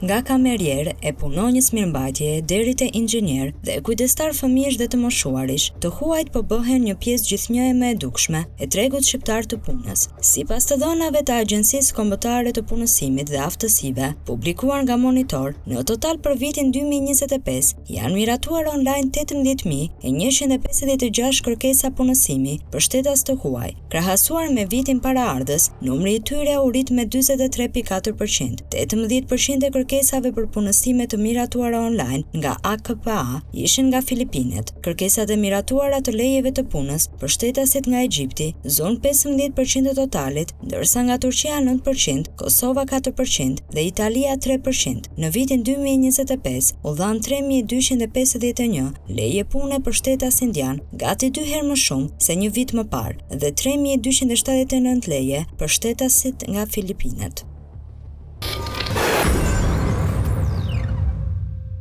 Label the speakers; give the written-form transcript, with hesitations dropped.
Speaker 1: nga kamerier e punonjës mirëmbajtjeje deri te inxhinier dhe kujdestar fëmijësh dhe të moshuarish, të huajt po bëhen një pjesë gjithnjë e më e dukshme e tregut shqiptar të punës. Sipas të dhënave të Agjencisë Kombëtare të Punësimit dhe Aftësive, publikuar nga Monitor, në total për vitin 2025 janë miratuar online 18.156 kërkesa punësimi për shtetas të huaj. Krahasuar me vitin paraardhës, numri i tyre u rrit me 43.4%. 18% e kërkesave për punësime të miratuara online nga AKPA ishin nga Filipinet. Kërkesat e miratuara të lejeve të punës për shtetasit nga Egjipti zonë 15% të totalit, ndërsa nga Turqia 9%, Kosova 4% dhe Italia 3%. Në vitin 2025 u dhan 3251 leje pune për shtetas indian, gati 2 herë më shumë se një vit më parë, dhe 3279 leje për shtetasit nga Filipinet.